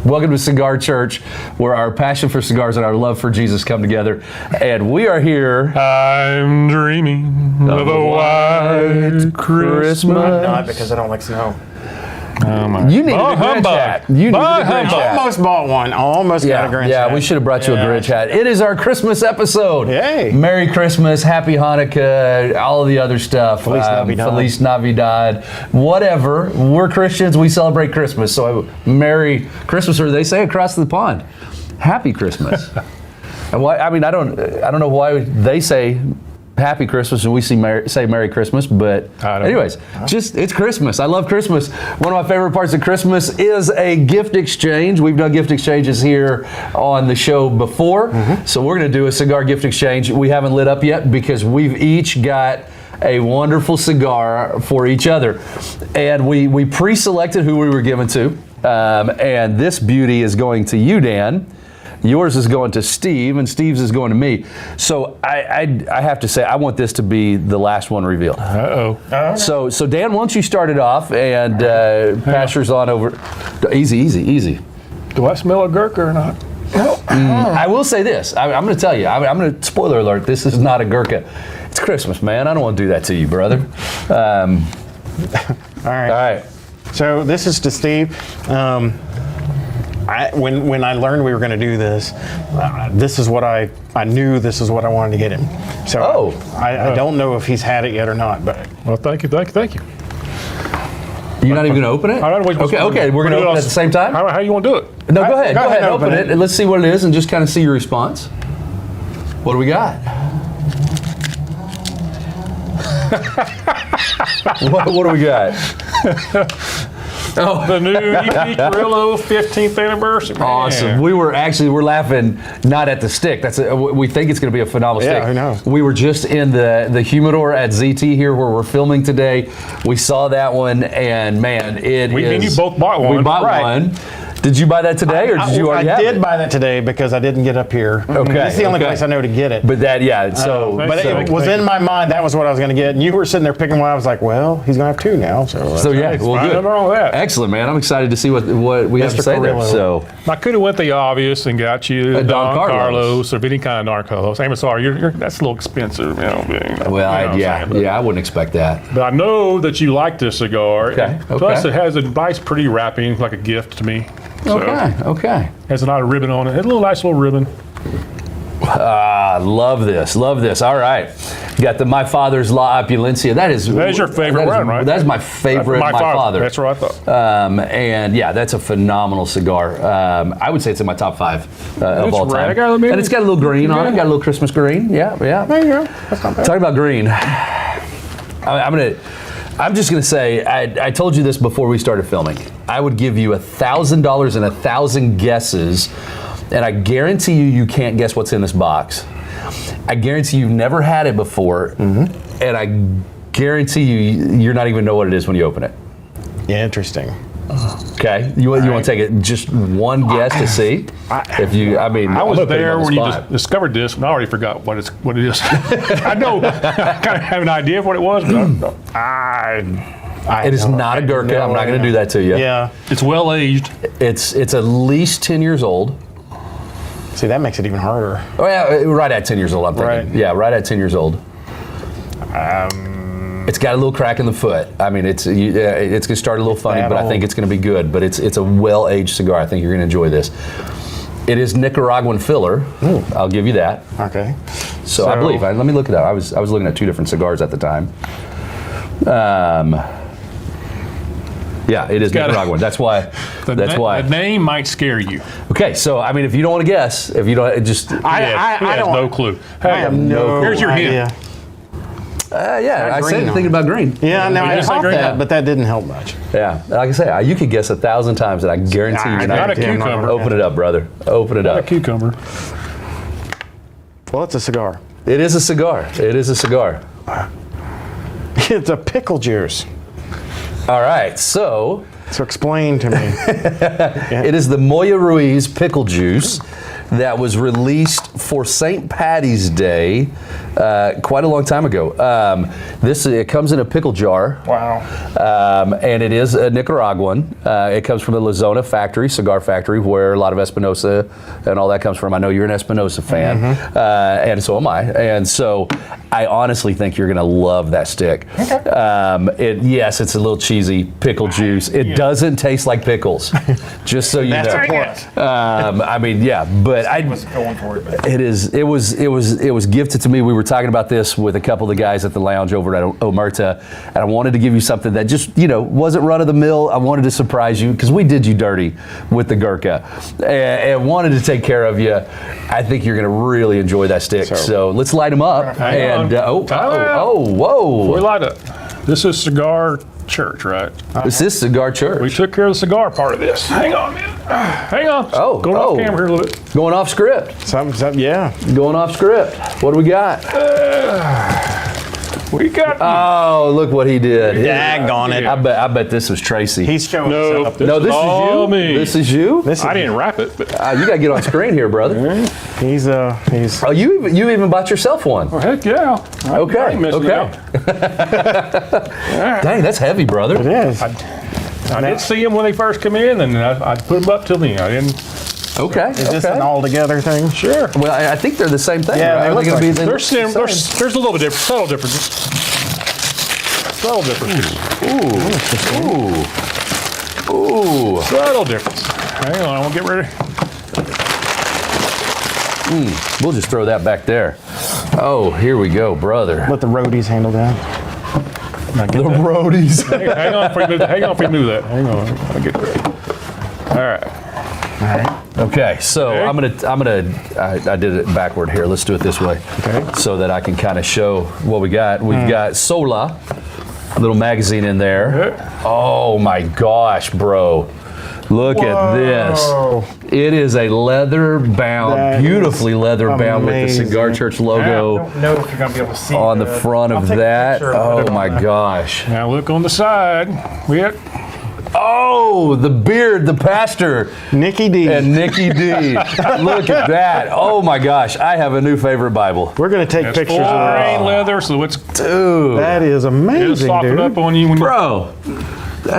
Welcome to Cigar Church, where our passion for cigars and our love for Jesus come together. And we are here. I'm dreaming of a white Christmas. I'm not, because I don't like snow. Oh my. You needed a Grinch hat. You needed a Grinch hat. Almost bought one. Almost got a Grinch hat. Yeah, we should have brought you a Grinch hat. It is our Christmas episode. Yay. Merry Christmas, Happy Hanukkah, all of the other stuff. Feliz Navidad. Feliz Navidad. Whatever. We're Christians. We celebrate Christmas. So Merry Christmas, or they say across the pond, Happy Christmas. And why? I mean, I don't know why they say Happy Christmas and we say Merry Christmas, but anyways, it's Christmas. I love Christmas. One of my favorite parts of Christmas is a gift exchange. We've done gift exchanges here on the show before, so we're going to do a cigar gift exchange. We haven't lit up yet because we've each got a wonderful cigar for each other, and we pre-selected who we were giving to, and this beauty is going to you, Dan. Yours is going to Steve, and Steve's is going to me. So I have to say, I want this to be the last one revealed. So Dan, why don't you start it off and pass yours on over. Easy. Do I smell a gurkha or not? I will say this. I'm going to tell you. I'm going to, spoiler alert, this is not a gurkha. It's Christmas, man. I don't want to do that to you, brother. All right. So this is to Steve. When I learned we were going to do this, this is what I knew this is what I wanted to get him. So I don't know if he's had it yet or not, but. Well, thank you. You're not even going to open it? Okay, we're going to open it at the same time? How you want to do it? No, go ahead, open it, and let's see what it is and just kind of see your response. What do we got? what do we got? The new EP Carrillo 15th anniversary. Man. Awesome. We're laughing not at the stick. We think it's going to be a phenomenal stick. Yeah, I know. We were just in the humidor at ZT here where we're filming today. We saw that one, and man, you both bought one. We bought one. Did you buy that today, or did you already have it? I did buy that today because I didn't get up here. Okay. It's the only place I know to get it. But that, but it was in my mind that was what I was going to get. And you were sitting there picking one. I was like, well, he's going to have two now. So yeah, good. Nothing wrong with that. Excellent, man. I'm excited to see what we have to say there. So I could have went the obvious and got you a Don Carlos or any kind of Don Carlos. I'm sorry, that's a little expensive. I wouldn't expect that. But I know that you like this cigar. Okay. Plus, it has a nice, pretty wrapping, like a gift to me. So, Okay. Has a lot of ribbon on it. Has a nice little ribbon. Love this. All right. You got the My Father's La Opulencia. That is your favorite one, right? That's my favorite, my father. That's what I thought. And yeah, that's a phenomenal cigar. I would say it's in my top 5 of all time. And it's got a little green on it. Got a little Christmas green. Yeah. There you go. That's not bad. Talking about green. I'm just going to say, I told you this before we started filming. I would give you $1,000 and 1,000 guesses, and I guarantee you can't guess what's in this box. I guarantee you've never had it before, and I guarantee you're not even know what it is when you open it. Yeah, interesting. Okay, you want to take it just one guess to see? I was there when you just discovered this, and I already forgot what it is. I know, I kind of have an idea of what it was, but it is not a gurkha. I'm not going to do that to you. Yeah, it's well aged. It's at least 10 years old. See, that makes it even harder. Oh yeah, right at 10 years old. I'm thinking. Right. Yeah, right at 10 years old. It's got a little crack in the foot. I mean, it's going to start a little funny, but I think it's going to be good. But it's a well-aged cigar. I think you're going to enjoy this. It is Nicaraguan filler. I'll give you that. Okay. So I believe. Let me look it up. I was looking at 2 different cigars at the time. Yeah, it is Nicaraguan. That's why. The name might scare you. Okay, so I mean, if you don't want to guess, if you don't, just I have no clue. I have no. Here's your hint. I said thinking about green. Yeah, no, I thought that, but that didn't help much. Yeah, like I say, you could guess 1,000 times, and I guarantee you're not. Not a cucumber. Open it up, brother. Open it up. Not a cucumber. Well, it's a cigar. It is a cigar. It's a pickle juice. All right, so explain to me. It is the Moya Ruiz pickle juice. that was released for St. Patty's Day quite a long time ago. It comes in a pickle jar. Wow. And it is a Nicaraguan. It comes from the La Zona factory, cigar factory, where a lot of Espinosa and all that comes from. I know you're an Espinosa fan, and so am I. And so I honestly think you're going to love that stick. Okay. Yes, it's a little cheesy, pickle juice. It doesn't taste like pickles, just so you know. I mean, yeah, but I was going for it. But. it was gifted to me. We were talking about this with a couple of the guys at the lounge over at Omerta, and I wanted to give you something that just, wasn't run of the mill. I wanted to surprise you because we did you dirty with the Gurkha and wanted to take care of you. I think you're going to really enjoy that stick. So let's light them up. And whoa. We light up. This is Cigarchurch, right? Is this Cigarchurch? We took care of the cigar part of this. Hang on, man. Hang on. Going off camera here a little bit. Going off script. Something, yeah. Going off script. What do we got? We got. Oh, look what he did. Daggone it. I bet this was Tracy. He's showing this this is all you. me. This is you. I didn't wrap it, but You got to get on screen here, brother. He's. Oh, you even bought yourself one. oh, heck yeah. I ain't missing out. Dang, that's heavy, brother. It is. I did see them when they first come in, and I put them up till then. I didn't. Okay. Is this an all-together thing? Sure. Well, I think they're the same thing, Yeah, right? they Are look gonna like be it. the There's same? a little bit different, subtle differences. Subtle differences. Ooh. Subtle difference. Hang on, I won't get ready. We'll just throw that back there. Oh, here we go, brother. Let the roadies handle that. The roadies. Hang on before you move that. Hang on. I'll get ready. All right. Okay, so Okay. I did it backward here. Let's do it this way. Okay. So that I can kind of show what we got. We've got Sola, a little magazine in there. Okay. Oh my gosh, bro. Look at this. It is a leather bound, That beautifully leather bound with the amazing. Cigar Church logo I don't know if you're going to be able to see on the front I'll of take a that. picture and put Oh it on my the- gosh. Now look on the side. Oh, the beard, the pastor. Nikki D. And Nikki D. Look at that. Oh my gosh. I have a new favorite Bible. We're going to take It's pictures full of grain that. leather, so it's Dude. That is it'll amazing, soften dude. up on you when you. Bro. Get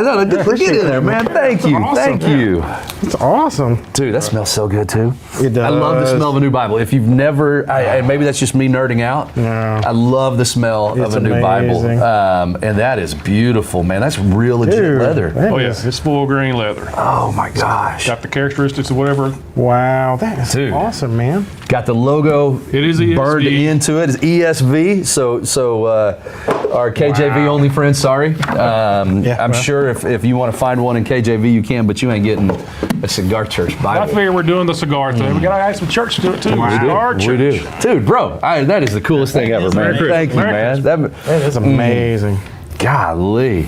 in there, man. Thank you. Awesome. Thank you. It's awesome. Dude, that smells so good too. It does. I love the smell of a new Bible. If you've never, and maybe that's just me nerding out. Yeah. I love the smell It's of a new Bible. amazing. And that is beautiful, man. That's real legit Dude, leather. that Oh yeah, is- it's full grain leather. Oh my gosh. Got the characteristics of whatever. Wow, that is Dude. awesome, man. Got the logo It is ESV. burned into it. It's ESV. So our KJV only friends, sorry. I'm well. sure if you want to find one in KJV, you can, but you ain't getting a Cigar Church I Bible. figure we're doing the cigar thing. We gotta add some church to it too. Cigar We church. do. Dude, bro, that is the coolest thing ever, man. Merry Christmas. Thank you, Merry man. That is amazing. Golly.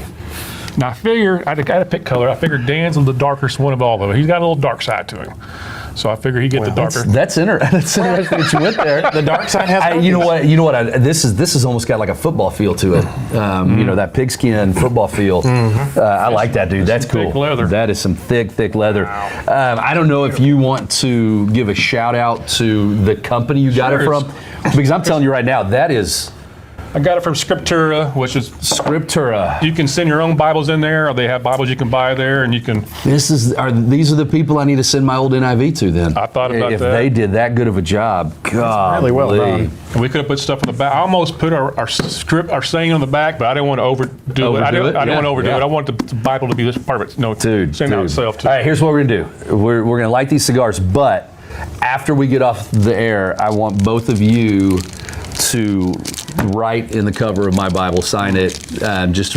Now I figure I had to pick color. I figured Dan's the darkest one of all of them. He's got a little dark side to him, so I figure he get the darker. That's interesting that you went there. The dark side has You know what? This is almost got like a football feel to it. You know, that pigskin football feel. I like that, dude. That's cool. thick leather. That is some thick leather. I don't know if you want to give a shout out to the company you got it Sure. from, because I'm telling you right now, that is I got it from Scriptura, which is Scriptura. you can send your own Bibles in there, or they have Bibles you can buy there, and you can. These are the people I need to send my old NIV to then. I thought about if that. they did that good of a job. God, really well done. And we could have put stuff on the back. I almost put our script, our saying on the back, but I didn't want to overdo it. I didn't want to overdo it. I want the Bible to be this perfect. No, send out itself too. All right, here's what we're gonna do. We're gonna light these cigars, but after we get off the air, I want both of you to write in the cover of my Bible, sign it, just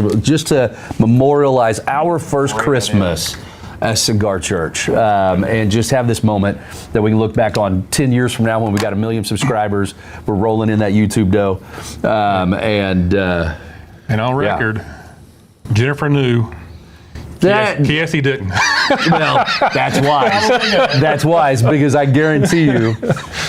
to memorialize our first Christmas as Cigar Church, and just have this moment that we can look back on 10 years from now when we got 1 million subscribers. We're rolling in that YouTube dough, And on record, Jennifer knew. Cassie didn't. Well, that's wise. That's wise, because I guarantee you,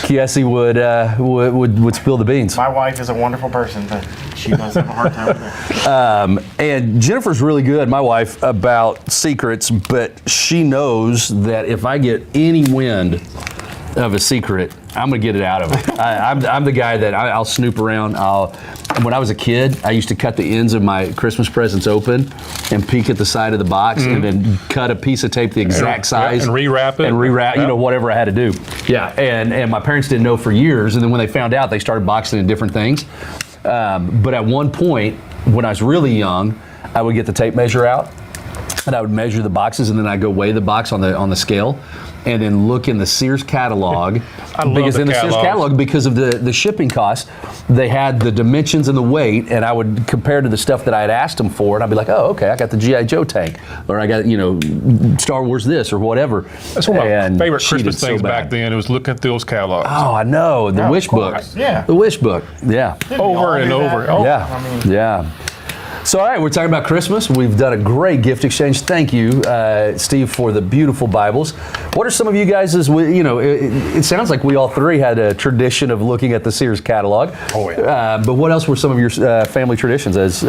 Cassie would spill the beans. My wife is a wonderful person, but she does have a hard time with it. And Jennifer's really good, my wife, about secrets, but she knows that if I get any wind of a secret. I'm gonna get it out of him. I'm the guy that I'll snoop around. When I was a kid, I used to cut the ends of my Christmas presents open and peek at the side of the box, and then cut a piece of tape the exact size and rewrap it, whatever I had to do. Yeah, and my parents didn't know for years, and then when they found out, they started boxing in different things. But at one point, when I was really young, I would get the tape measure out, and I would measure the boxes, and then I'd go weigh the box on the scale, and then look in the Sears catalog. Because in the Sears catalog, because of the shipping costs, they had the dimensions and the weight, and I would compare to the stuff that I had asked them for, and I'd be like, oh, okay, I got the G.I. Joe tank, or I got, Star Wars this, or whatever. That's one of my favorite Christmas things back then. It was looking at those catalogs. Oh, I know. The wish book. Yeah. The wish book. Yeah. Over and over. Oh. Yeah. Yeah. So, all right, we're talking about Christmas. We've done a great gift exchange. Thank you, Steve, for the beautiful Bibles. What are some of you guys' it sounds like we all three had a tradition of looking at the Sears catalog. Oh, yeah. But what else were some of your family traditions as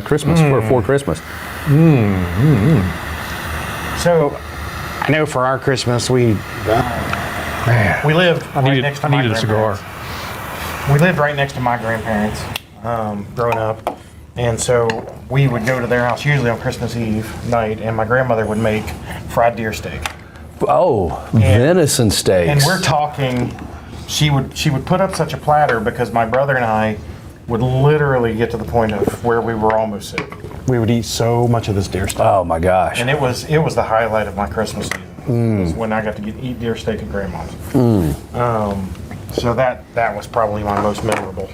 Christmas, for Christmas? So, I know for our Christmas, we lived right next to my grandparents. Cigar. We lived right next to my grandparents growing up. And so we would go to their house usually on Christmas Eve night, and my grandmother would make fried deer steak. Oh, venison steaks. And we're talking, she would put up such a platter because my brother and I would literally get to the point of where we were almost sick. We would eat so much of this deer steak. Oh my gosh. And it was the highlight of my Christmas season. Was when I got to eat deer steak at Grandma's. So that was probably my most memorable.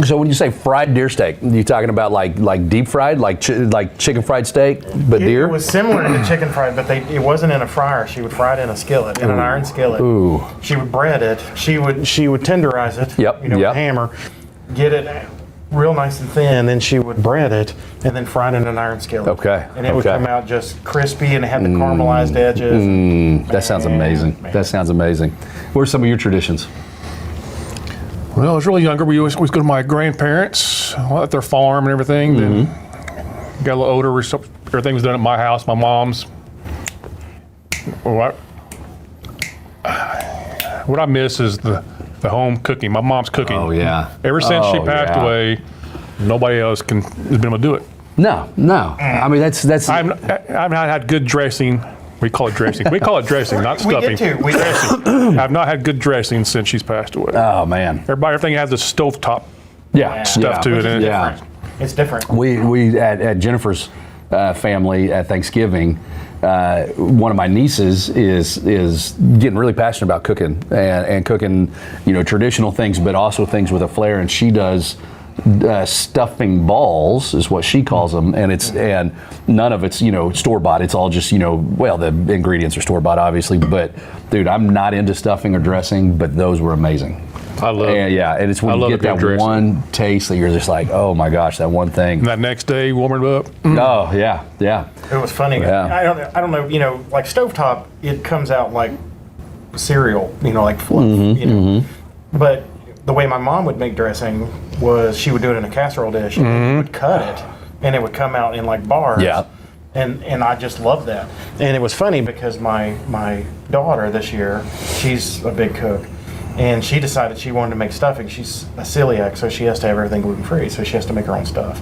So when you say fried deer steak, you talking about like deep fried, like chicken fried steak, but deer? It was similar to chicken fried, but it wasn't in a fryer. She would fry it in a skillet, in an iron skillet. Ooh. She would bread it. She would tenderize it. Yep. With a hammer, get it real nice and thin. Then she would bread it and then fry it in an iron skillet. Okay. And it would come out just crispy, and it had the caramelized edges. That sounds amazing. Man. That sounds amazing. What are some of your traditions? Well, I was really younger. We always go to my grandparents at their farm and everything. Then got a little older. Everything was done at my house, my mom's. What I miss is the home cooking. My mom's cooking. Oh yeah. Ever since she passed away, nobody else has been able to do it. No. I mean that's. I've not had good dressing. We call it dressing. We call it dressing, not stuffing. We did too. Dressing. I've not had good dressing since she's passed away. Oh man. Everything has the stovetop stuff to it. Yeah. It's different. We at Jennifer's family at Thanksgiving, one of my nieces is getting really passionate about cooking and cooking, traditional things, but also things with a flair, and she does stuffing balls is what she calls them, and none of it's store bought. It's all just the ingredients are store bought obviously, but dude, I'm not into stuffing or dressing, but those were amazing. I love. And it's when you get that dressing. one taste that you're just like, oh my gosh, that one thing. And that next day, warm it up. Oh yeah. It was funny. Yeah. I don't know. Like stovetop, it comes out like cereal. Like fluff. But the way my mom would make dressing was she would do it in a casserole dish and would cut it, and it would come out in like bars. Yeah. And I just loved that. And it was funny because my daughter this year, she's a big cook, and she decided she wanted to make stuffing. She's a celiac, so she has to have everything gluten-free, so she has to make her own stuff.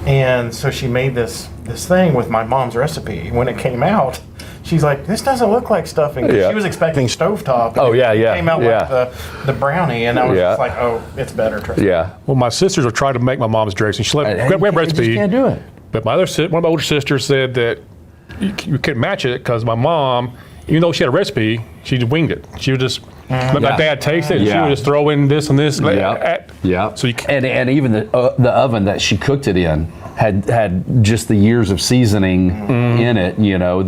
And so she made this thing with my mom's recipe. When it came out, she's like, this doesn't look like stuffing. Yeah. She was expecting stovetop. Oh, yeah. It came out like the brownie, and I was just like, oh, it's better. Trust me. Yeah. Well, my sisters have tried to make my mom's dressing. She let we have a You recipe. just can't do it. But one of my older sisters said that you couldn't match it because my mom, even though she had a recipe, she winged it. She would just let my dad taste it. And she would just throw in this and this. Yeah. So you and even the oven that she cooked it in had just the years of seasoning in it.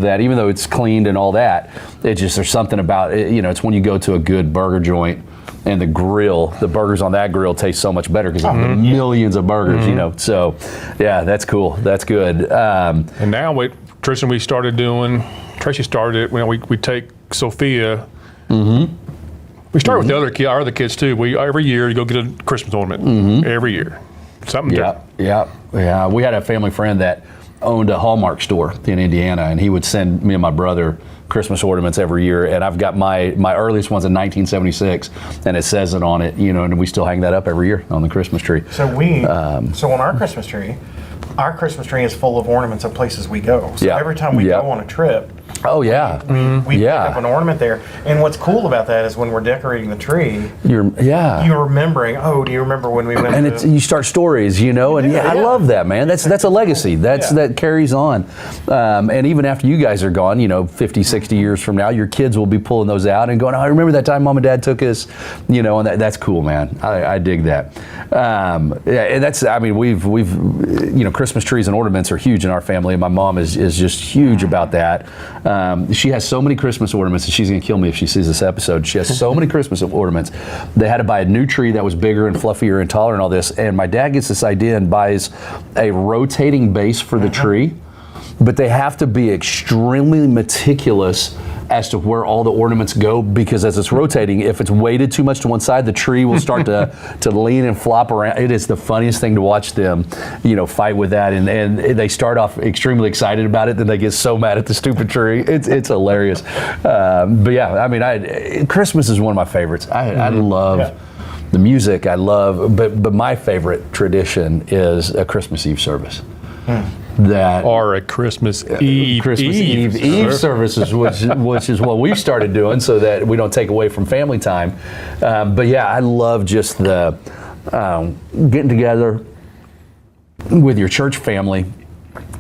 That even though it's cleaned and all that, there's something about it. It's when you go to a good burger joint. And the burgers on that grill taste so much better because of the millions of burgers, So, yeah, that's cool. That's good. And now, tradition we started doing, Tracy started it, we take Sophia. We started with our other kids too. Every year you go get a Christmas ornament. Every year. Something different. Yeah. We had a family friend that owned a Hallmark store in Indiana, and he would send me and my brother Christmas ornaments every year, and I've got my earliest one's in 1976, and it says it on it, and we still hang that up every year on the Christmas tree. So so on our Christmas tree is full of ornaments of places we go. So every time we go on a trip, oh yeah, we pick up an ornament there. And what's cool about that is when we're decorating the tree, you're remembering. Oh, do you remember when we went? And you start stories, and I love that, man. That's a legacy. That carries on. And even after you guys are gone, 50, 60 years from now, your kids will be pulling those out and going, "Oh, I remember that time Mom and Dad took us," and that's cool, man. I dig that. And that's, we've Christmas trees and ornaments are huge in our family, and my mom is just huge about that. She has so many Christmas ornaments, and she's going to kill me if she sees this episode. She has so many Christmas ornaments. They had to buy a new tree that was bigger and fluffier and taller and all this. And my dad gets this idea and buys a rotating base for the tree, but they have to be extremely meticulous as to where all the ornaments go, because as it's rotating, if it's weighted too much to one side, the tree will start to lean and flop around. It is the funniest thing to watch them, fight with that, and they start off extremely excited about it, then they get so mad at the stupid tree. It's hilarious. But yeah, Christmas is one of my favorites. I love the music. I love, but my favorite tradition is a Christmas Eve service. Or a Christmas Eve services, which is what we've started doing, so that we don't take away from family time. But yeah, I love just the getting together with your church family,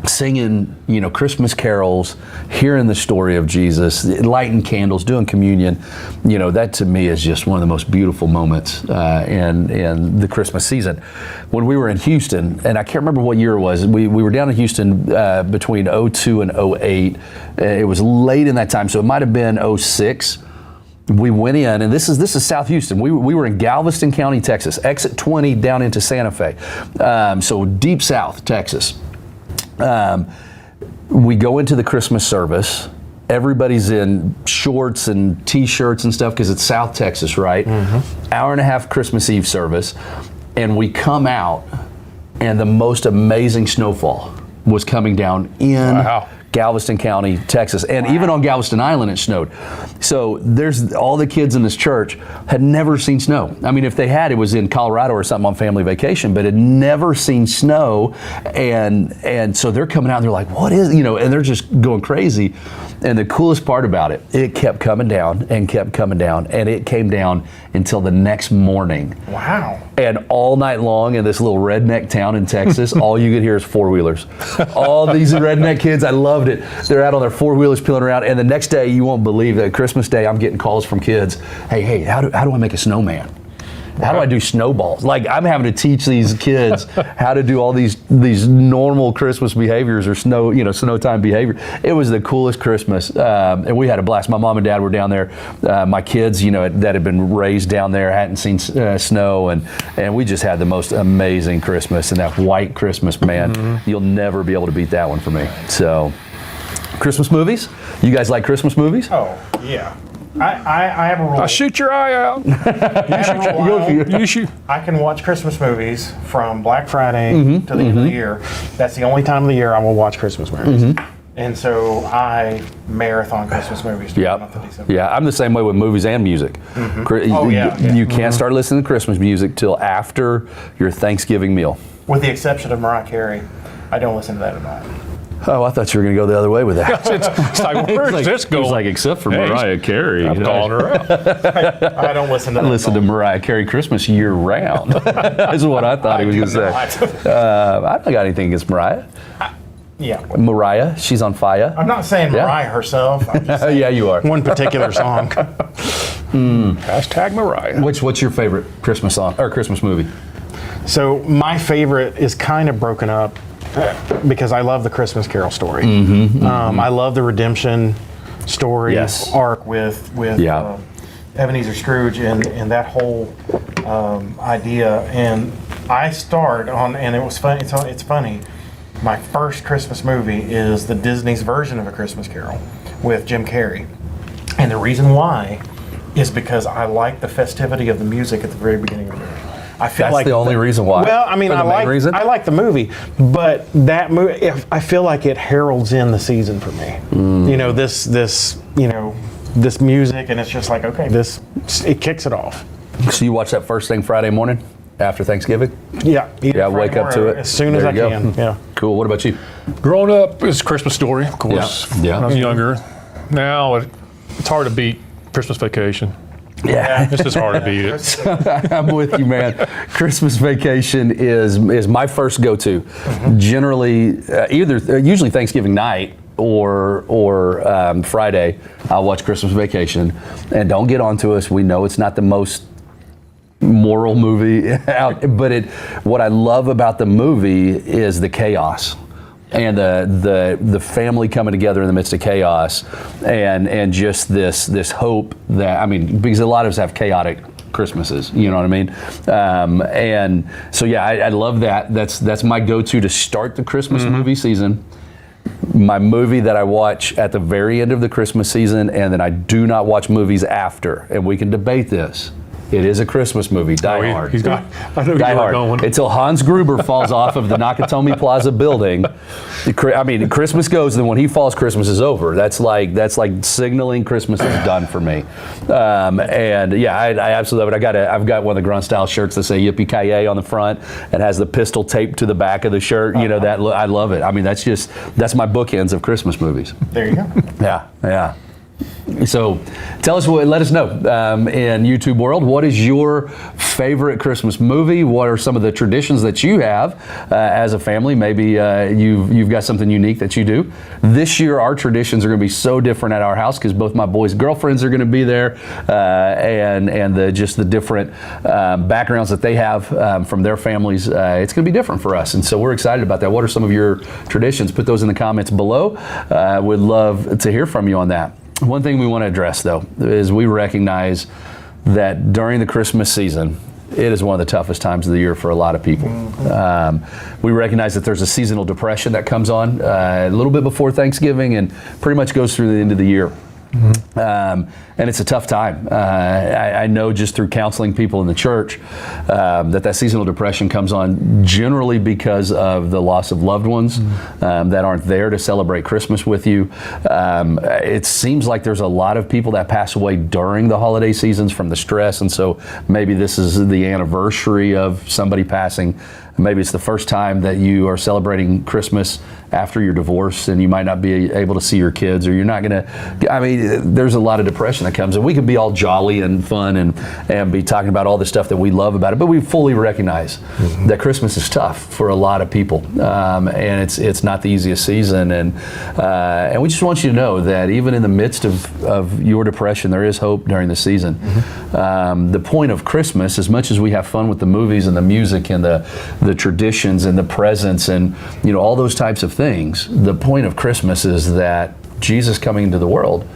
singing, Christmas carols, hearing the story of Jesus, lighting candles, doing communion. That to me is just one of the most beautiful moments in the Christmas season. When we were in Houston, and I can't remember what year it was, we were down in Houston between 02 and 08. It was late in that time, so it might have been 06. We went in, and this is South Houston. We were in Galveston County, Texas, exit 20 down into Santa Fe. So deep South Texas. We go into the Christmas service. Everybody's in shorts and t-shirts and stuff because it's South Texas, right? Hour and a half Christmas Eve service, and we come out, and the most amazing snowfall was coming down in Galveston County, Texas, and even on Galveston Island it snowed. So there's all the kids in this church had never seen snow. I mean, if they had, it was in Colorado or something on family vacation, but had never seen snow, and so they're coming out and they're like, what is, and they're just going crazy. And the coolest part about it, it kept coming down and kept coming down, and it came down until the next morning. Wow. And all night long in this little redneck town in Texas, all you could hear is four-wheelers. All these redneck kids, I loved it. They're out on their four-wheelers peeling around, and the next day, you won't believe that Christmas Day, I'm getting calls from kids. Hey, how do I make a snowman? How do I do snowballs? Like, I'm having to teach these kids how to do all these normal Christmas behaviors or snow time behavior. It was the coolest Christmas, and we had a blast. My mom and dad were down there. My kids, that had been raised down there, hadn't seen snow, and we just had the most amazing Christmas. And that white Christmas, man, you'll never be able to beat that one for me. So, Christmas movies? You guys like Christmas movies? Oh, yeah. I have a rule. I'll shoot your eye out. I can watch Christmas movies from Black Friday to the end of the year. That's the only time of the year I will watch Christmas movies. And so I marathon Christmas movies during the month of December. Yeah, I'm the same way with movies and music. You can't start listening to Christmas music till after your Thanksgiving meal. With the exception of Mariah Carey, I don't listen to that at all. Oh, I thought you were going to go the other way with that. It's like, where's this going? It's like, except for Mariah Carey. I'm calling her out. I don't listen to that. I listen to Mariah Carey Christmas year round. That's what I thought he was going to say. I don't got anything against Mariah. Mariah, she's on fire. I'm not saying Mariah herself. I'm just saying you are. One particular song. Hashtag Mariah. What's your favorite Christmas song or Christmas movie? So my favorite is kind of broken up because I love the Christmas Carol story. I love the redemption story arc with Ebenezer Scrooge and that whole idea. And I start on, and it was fun. It's funny. My first Christmas movie is the Disney's version of A Christmas Carol with Jim Carrey, and the reason why is because I like the festivity of the music at the very beginning of the movie. I feel That's like the only reason why. Well, I mean, Or the main reason? I like the movie, but that movie, I feel like it heralds in the season for me. You know, this music, and it's just like, okay, it kicks it off. So you watch that first thing Friday morning after Thanksgiving? Yeah. Yeah, wake up to it as soon as There I you go. can. Yeah. Cool. What about you? Growing up, it's Christmas Story, of course. Yeah. When I was younger. Now it's hard to beat Christmas Vacation. Yeah. It's just hard to beat it. I'm with you, man. Christmas Vacation is my first go-to. Generally, usually Thanksgiving night or Friday, I'll watch Christmas Vacation. And don't get onto us. We know it's not the most moral movie out, but what I love about the movie is the chaos. And the family coming together in the midst of chaos, and just this hope that, I mean, because a lot of us have chaotic Christmases, you know what I mean? And so yeah, I love that. That's my go-to to start the Christmas movie season. My movie that I watch at the very end of the Christmas season, and then I do not watch movies after. And we can debate this. It is a Christmas movie, Die Hard. He's got. I know Die you're Hard. going. Until Hans Gruber falls off of the Nakatomi Plaza building. I mean, Christmas goes, and then when he falls, Christmas is over. That's like signaling Christmas is done for me. And yeah, I absolutely love it. I've got one of the grunt style shirts that say Yippee Ki-Yay on the front and has the pistol taped to the back of the shirt. You know, that I love it. I mean, that's my bookends of Christmas movies. There you go. Yeah. So let us know in YouTube world, what is your favorite Christmas movie? What are some of the traditions that you have as a family? Maybe you've got something unique that you do. This year, our traditions are going to be so different at our house because both my boys' girlfriends are going to be there, and the different backgrounds that they have from their families. It's going to be different for us, and so we're excited about that. What are some of your traditions? Put those in the comments below. Would love to hear from you on that. One thing we want to address, though, is we recognize that during the Christmas season, it is one of the toughest times of the year for a lot of people. We recognize that there's a seasonal depression that comes on a little bit before Thanksgiving and pretty much goes through the end of the year. And it's a tough time. I know just through counseling people in the church that seasonal depression comes on generally because of the loss of loved ones that aren't there to celebrate Christmas with you. It seems like there's a lot of people that pass away during the holiday seasons from the stress, and so maybe this is the anniversary of somebody passing. Maybe it's the first time that you are celebrating Christmas after your divorce, and you might not be able to see your kids, or you're not going to. I mean, there's a lot of depression that comes, and we can be all jolly and fun and be talking about all the stuff that we love about it, but we fully recognize that Christmas is tough for a lot of people, and it's not the easiest season, and we just want you to know that even in the midst of your depression, there is hope during the season. The point of Christmas, as much as we have fun with the movies and the music and the traditions and the presents and all those types of things, the point of Christmas is that Jesus coming into the world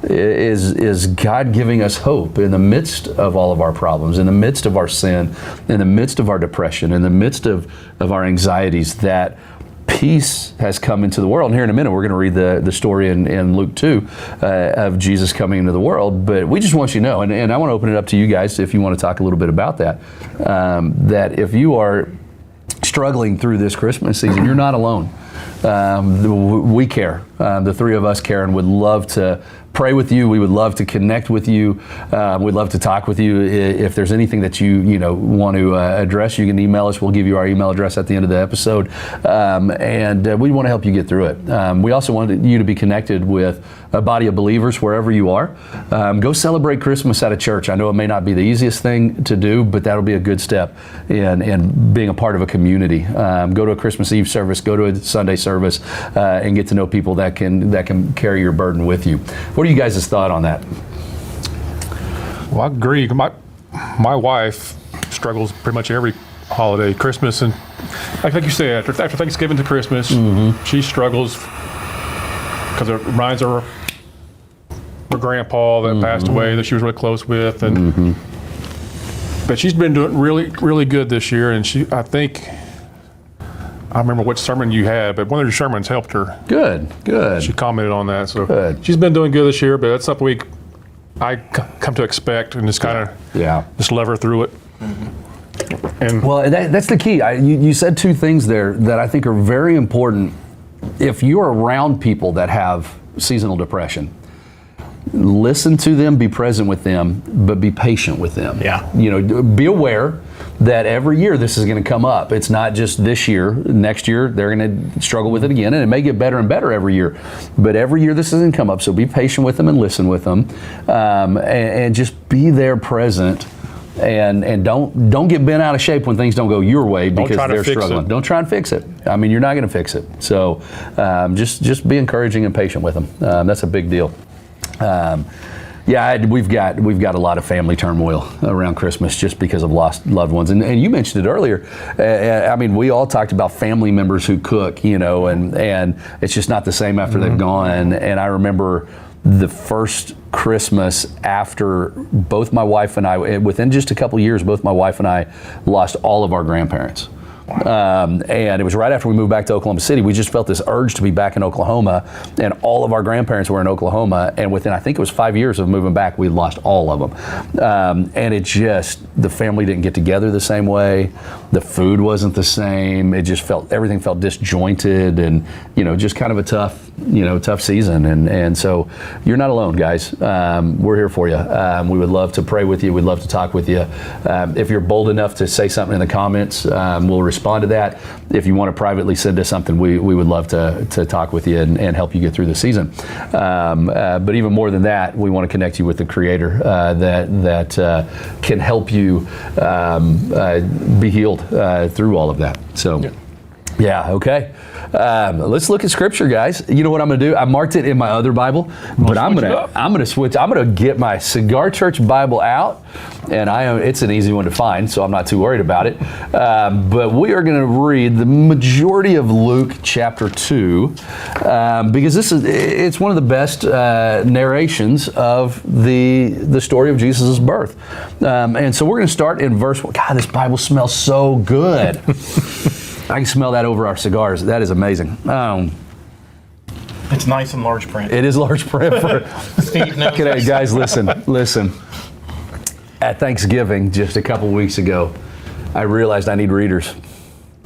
is God giving us hope in the midst of all of our problems, in the midst of our sin, in the midst of our depression, in the midst of our anxieties, that peace has come into the world. And here in a minute, we're going to read the story in Luke 2 of Jesus coming into the world. But we just want you to know, and I want to open it up to you guys if you want to talk a little bit about that, that if you are struggling through this Christmas season, you're not alone. We care. The three of us care and would love to pray with you. We would love to connect with you. We'd love to talk with you. If there's anything that you want to address, you can email us. We'll give you our email address at the end of the episode, and we want to help you get through it. We also want you to be connected with a body of believers wherever you are. Go celebrate Christmas at a church. I know it may not be the easiest thing to do, but that'll be a good step in being a part of a community. Go to a Christmas Eve service, go to a Sunday service, and get to know people that can carry your burden with you. What are you guys' thought on that? Well, I agree. My wife struggles pretty much every holiday, Christmas, and like you said, after Thanksgiving to Christmas, she struggles because it reminds her of her grandpa that passed away that she was really close with, and but she's been doing really, really good this year, and I think. I remember which sermon you had, but one of your sermons helped her. Good. She commented on that, so Good. She's been doing good this year. But that's something I come to expect, and just kind of just love her through it. And Well, that's the key. You said two things there that I think are very important. If you're around people that have seasonal depression, listen to them, be present with them, but be patient with them. Yeah. Be aware that every year this is going to come up. It's not just this year. Next year they're going to struggle with it again, and it may get better and better every year. But every year this is going to come up. So be patient with them and listen with them, and just be there present. And don't get bent out of shape when things don't go your way because they're struggling. Don't try and fix it. I mean, you're not going to fix it. So just be encouraging and patient with them. That's a big deal. We've got a lot of family turmoil around Christmas just because of lost loved ones. And you mentioned it earlier. I mean, we all talked about family members who cook, and it's just not the same after they've gone. And I remember the first Christmas after both my wife and I, within just a couple years, both my wife and I lost all of our grandparents. And it was right after we moved back to Oklahoma City. We just felt this urge to be back in Oklahoma, and all of our grandparents were in Oklahoma. And within, I think it was 5 years of moving back, we lost all of them. And the family didn't get together the same way. The food wasn't the same. It just everything felt disjointed, and just kind of a tough season. And so you're not alone, guys. We're here for you. We would love to pray with you. We'd love to talk with you. If you're bold enough to say something in the comments, we'll respond to that. If you want to privately send us something, we would love to talk with you and help you get through the season. But even more than that, we want to connect you with the Creator that can help you be healed through all of that. So. Yeah, okay. Let's look at Scripture, guys. You know what I'm going to do? I marked it in my other Bible, but I'm going to switch. I'm going to get my Cigar Church Bible out, and it's an easy one to find, so I'm not too worried about it. But we are going to read the majority of Luke chapter 2, because it's one of the best narrations of the story of Jesus' birth. And so we're going to start in verse 1. God, this Bible smells so good. I can smell that over our cigars. That is amazing. It's nice and large print. It is large print. Steve knows. Okay, guys, listen. At Thanksgiving, just a couple weeks ago, I realized I need readers.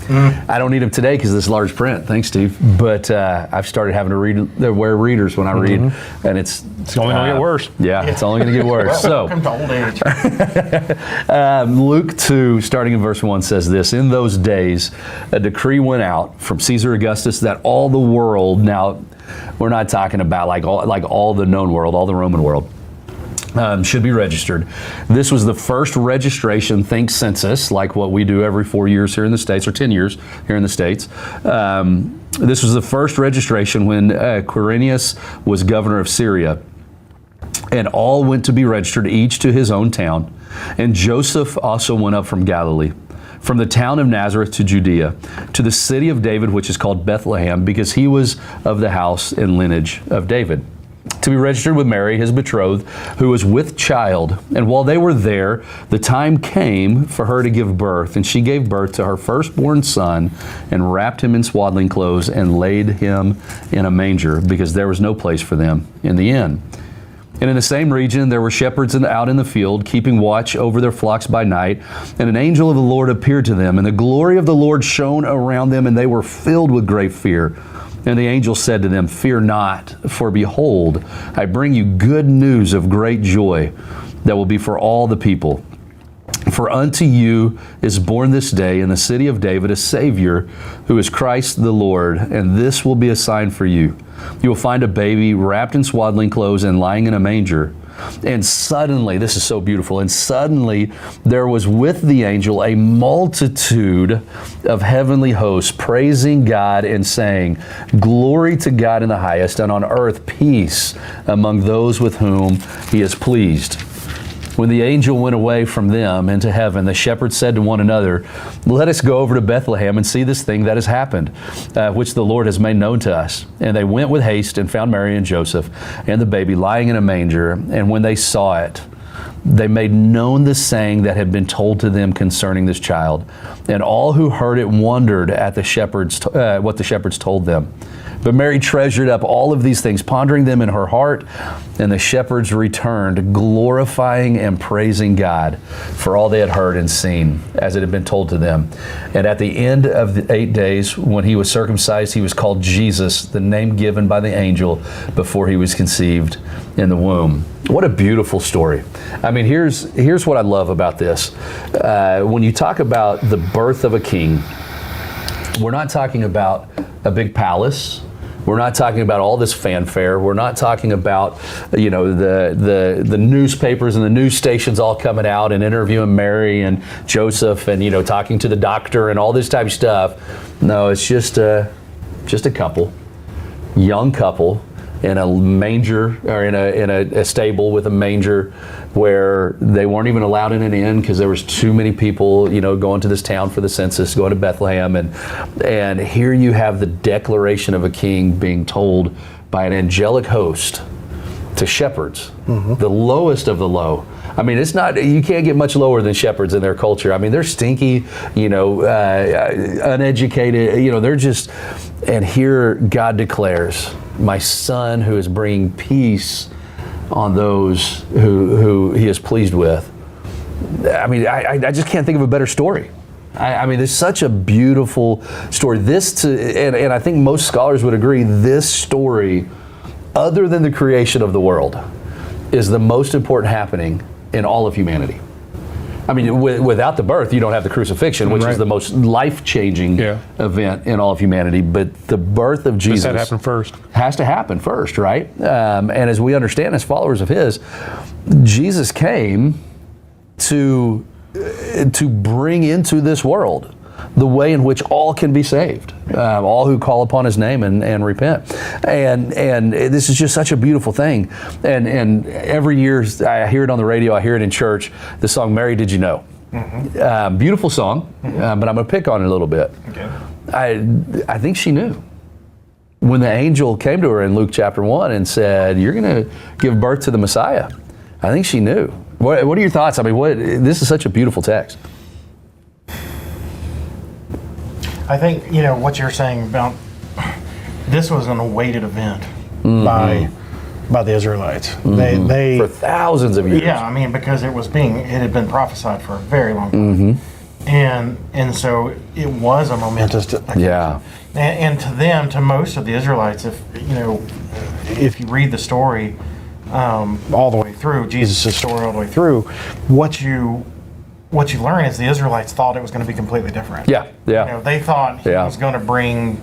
I don't need them today because of this large print. Thanks, Steve. But I've started having to wear readers when I read, and it's only going to get worse. Yeah, it's only going to get worse. Welcome to old age. Luke 2, starting in verse 1, says this: In those days, a decree went out from Caesar Augustus that all the world, now we're not talking about like all the known world, all the Roman world, should be registered. This was the first registration, think census, like what we do every 4 years here in the States, or 10 years here in the States. This was the first registration when Quirinius was governor of Syria. And all went to be registered, each to his own town. And Joseph also went up from Galilee, from the town of Nazareth to Judea, to the city of David, which is called Bethlehem, because he was of the house and lineage of David, to be registered with Mary, his betrothed, who was with child. And while they were there, the time came for her to give birth. And she gave birth to her firstborn son, and wrapped him in swaddling clothes, and laid him in a manger, because there was no place for them in the inn. And in the same region there were shepherds out in the field, keeping watch over their flocks by night. And an angel of the Lord appeared to them, and the glory of the Lord shone around them, and they were filled with great fear. And the angel said to them, Fear not, for behold, I bring you good news of great joy that will be for all the people. For unto you is born this day in the city of David a Savior, who is Christ the Lord. And this will be a sign for you. You will find a baby wrapped in swaddling clothes and lying in a manger. And suddenly, this is so beautiful, and suddenly there was with the angel a multitude of heavenly hosts praising God and saying, Glory to God in the highest, and on earth peace among those with whom he is pleased. When the angel went away from them into heaven, the shepherds said to one another, Let us go over to Bethlehem and see this thing that has happened, which the Lord has made known to us. And they went with haste and found Mary and Joseph and the baby lying in a manger. And when they saw it, They made known the saying that had been told to them concerning this child, and all who heard it wondered at the shepherds, what the shepherds told them. But Mary treasured up all of these things, pondering them in her heart, and the shepherds returned, glorifying and praising God for all they had heard and seen, as it had been told to them. And at the end of the 8 days, when he was circumcised, he was called Jesus, the name given by the angel before he was conceived in the womb. What a beautiful story. I mean, here's what I love about this. When you talk about the birth of a king, we're not talking about a big palace. We're not talking about all this fanfare. We're not talking about, the newspapers and the news stations all coming out and interviewing Mary and Joseph and, talking to the doctor and all this type of stuff. No, it's just a couple, young couple in a manger, or in a stable with a manger, where they weren't even allowed in an inn because there was too many people, going to this town for the census, going to Bethlehem, and here you have the declaration of a king being told by an angelic host to shepherds, the lowest of the low. I mean, it's not, you can't get much lower than shepherds in their culture. I mean, they're stinky, uneducated, they're just, and here God declares, my son who is bringing peace on those who he is pleased with. I mean, I just can't think of a better story. I mean, there's such a beautiful story. And I think most scholars would agree, this story, other than the creation of the world, is the most important happening in all of humanity. I mean, without the birth, you don't have the crucifixion, which is the most life-changing event in all of humanity. But the birth of Jesus has to happen first, right? And as we understand as followers of his, Jesus came to bring into this world the way in which all can be saved, all who call upon his name and repent. And this is just such a beautiful thing. And every year I hear it on the radio, I hear it in church, the song, Mary, Did You Know? Beautiful song, but I'm going to pick on it a little bit. Okay. I think she knew. When the angel came to her in Luke chapter 1 and said, you're going to give birth to the Messiah, I think she knew. What are your thoughts? I mean, this is such a beautiful text. I think, what you're saying about this was an awaited event by the Israelites. They for thousands of years. Yeah, I mean, because it had been prophesied for a very long time. And so it was a momentous occasion. Yeah. And to most of the Israelites, if you read the story all the way through, Jesus' story all the way through, what you learn is the Israelites thought it was going to be completely different. Yeah. They thought he was going to bring,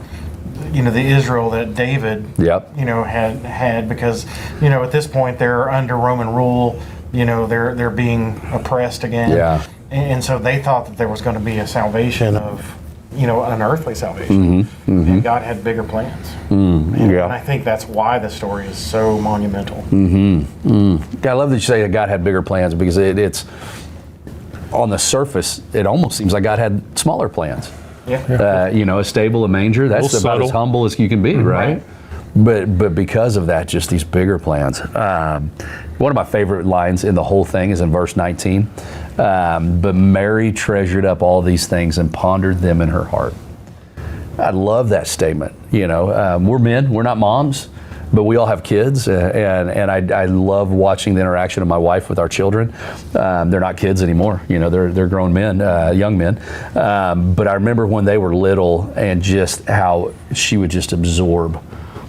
the Israel that David, had because, at this point they're under Roman rule. They're being oppressed again. Yeah. And so they thought that there was going to be a salvation of, an earthly salvation. And God had bigger plans. And I think that's why the story is so monumental. I love that you say that God had bigger plans, because it's on the surface, it almost seems like God had smaller plans. A stable, a manger, that's about as humble as you can be, right? But because of that, just these bigger plans. One of my favorite lines in the whole thing is in verse 19. But Mary treasured up all these things and pondered them in her heart. I love that statement. We're men, we're not moms, but we all have kids, and I love watching the interaction of my wife with our children. They're not kids anymore, they're grown men, young men. But I remember when they were little, and just how she would just absorb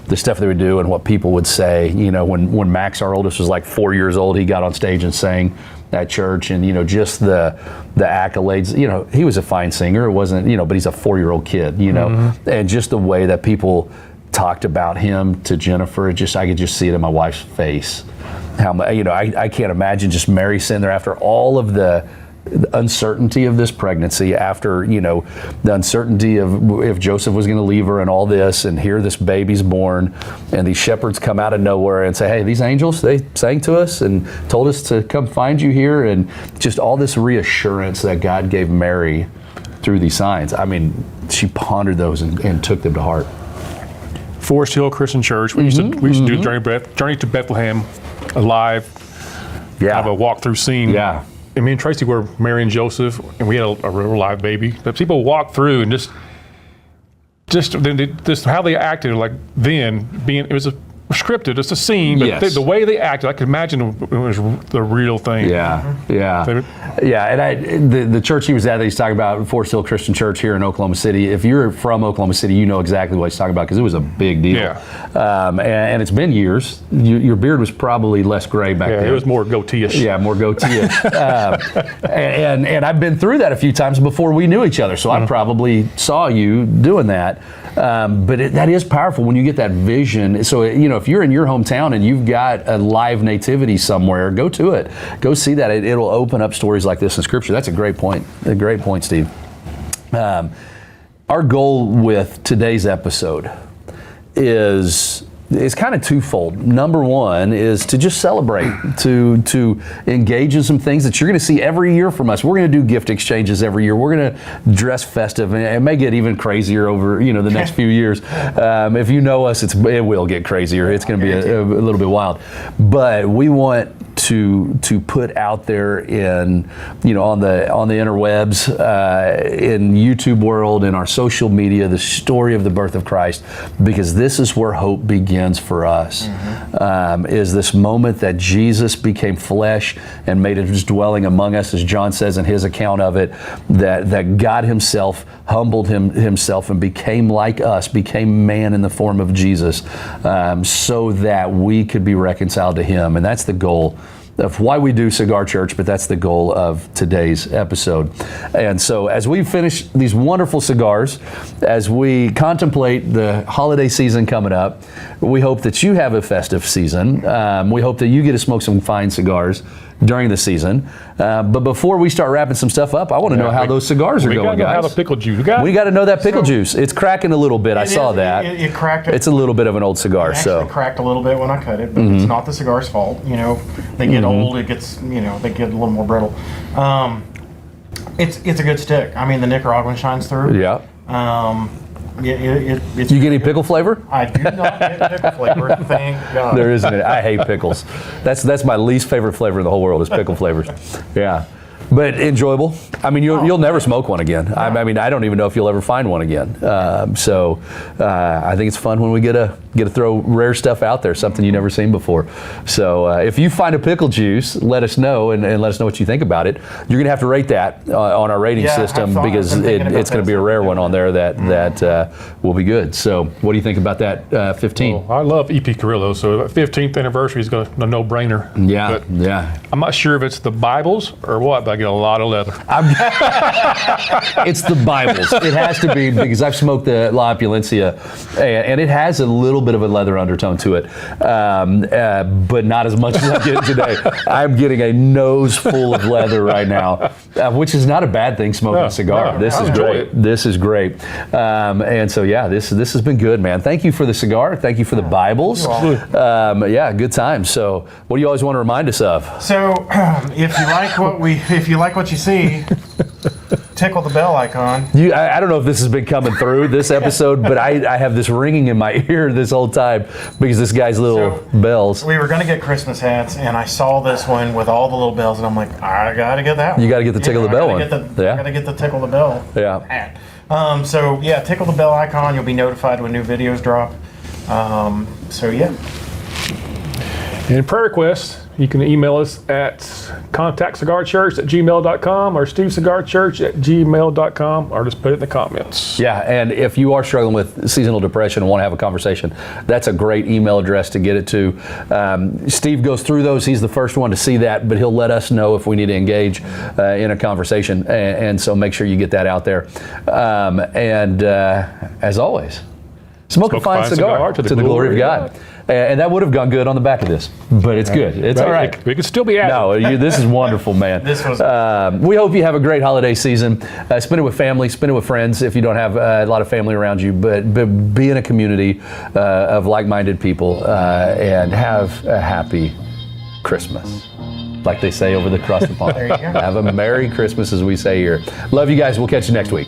the stuff they would do and what people would say. When Max, our oldest, was like 4 years old, he got on stage and sang at church, and just the accolades. He was a fine singer. It wasn't, but he's a 4-year-old kid. And just the way that people talked about him to Jennifer, I could just see it in my wife's face. How I can't imagine just Mary sitting there after all of the uncertainty of this pregnancy, after the uncertainty of if Joseph was going to leave her and all this, and here this baby's born, and these shepherds come out of nowhere and say, hey, these angels, they sang to us and told us to come find you here, and just all this reassurance that God gave Mary through these signs. I mean, she pondered those and took them to heart. Forest Hill Christian Church. We used to do the Journey to Bethlehem alive. have a walk-through scene. Yeah. And me and Tracy were Mary and Joseph, and we had a real live baby. But people walk through and just how they acted, like then it was a scripted, it's a scene, but Yes. the way they acted, I could imagine it was the real thing. Yeah, and the church he was at that he's talking about, Forest Hill Christian Church here in Oklahoma City. If you're from Oklahoma City, you know exactly what he's talking about because it was a big deal. Yeah. And it's been years. Your beard was probably less gray back then. It was more goatee-ish. Yeah, more goatee-ish. And I've been through that a few times before we knew each other, so I probably saw you doing that. But that is powerful when you get that vision. So, if you're in your hometown and you've got a live nativity somewhere, go to it. Go see that. It'll open up stories like this in Scripture. That's a great point. A great point, Steve. Our goal with today's episode is kind of twofold. Number one is to just celebrate, to engage in some things that you're going to see every year from us. We're going to do gift exchanges every year. We're going to dress festive, and it may get even crazier over the next few years. If you know us, it will get crazier. It's going to be a little bit wild, but we want to put out there in on the interwebs, in YouTube world, in our social media, the story of the birth of Christ, because this is where hope begins for us. Is this moment that Jesus became flesh and made his dwelling among us, as John says in his account of it, that God himself humbled himself and became like us, became man in the form of Jesus, so that we could be reconciled to him. And that's the goal of why we do Cigar Church, but that's the goal of today's episode. And so as we finish these wonderful cigars, as we contemplate the holiday season coming up, we hope that you have a festive season. We hope that you get to smoke some fine cigars during the season. But before we start wrapping some stuff up, I want to know how those cigars are going, guys. We got to know how the pickle juice. We got to know that pickle juice. It's cracking a little bit. I saw that. It cracked. It's a little bit of an old cigar. It actually cracked a little bit when I cut it, but it's not the cigar's fault. They get old. It gets, they get a little more brittle. It's a good stick. I mean, the Nicaraguan shines through. Yeah. It's you get any pickle flavor? I do not get pickle flavor, thank God. There isn't. I hate pickles. That's my least favorite flavor in the whole world is pickle flavors. Yeah. But enjoyable. I mean, you'll never smoke one again. I mean, I don't even know if you'll ever find one again. So I think it's fun when we get to throw rare stuff out there, something you've never seen before. So if you find a pickle juice, let us know and let us know what you think about it. You're going to have to rate that on our rating system because it's going to be a rare one on there that will be good. So what do you think about that 15? Well, I love EP Carrillo, so 15th anniversary is a no-brainer. Yeah, but yeah. I'm not sure if it's the Bibles or what, but I get a lot of leather. It's the Bibles. It has to be because I've smoked the La Opulencia, and it has a little bit of a leather undertone to it, but not as much as I get today. I'm getting a nose full of leather right now, which is not a bad thing smoking a cigar. No, this is great. This is great. And so, yeah, this has been good, man. Thank you for the cigar. Thank you for the Bibles. Yeah, good time. So what do you always want to remind us of? So if you like what you see, tickle the bell icon. I don't know if this has been coming through this episode, but I have this ringing in my ear this whole time because this guy's little bells. We were going to get Christmas hats, and I saw this one with all the little bells, and I'm like, I got to get that one. You got to get the tickle the bell one. I got to get the tickle the bell hat. So, yeah, tickle the bell icon. You'll be notified when new videos drop. So, yeah. And prayer requests, you can email us at contactcigarchurch@gmail.com or stevecigarchurch@gmail.com or just put it in the comments. Yeah, and if you are struggling with seasonal depression and want to have a conversation, that's a great email address to get it to. Steve goes through those. He's the first one to see that, but he'll let us know if we need to engage in a conversation. And so make sure you get that out there. As always, smoke a fine cigar to the glory of God. And that would have gone good on the back of this, but it's good. It's all right. We could still be at it. This is wonderful, man. This was. We hope you have a great holiday season. Spend it with family, spend it with friends if you don't have a lot of family around you, but be in a community of like-minded people and have a happy Christmas. Like they say across the pond. There you go. Have a Merry Christmas, as we say here. Love you guys. We'll catch you next week.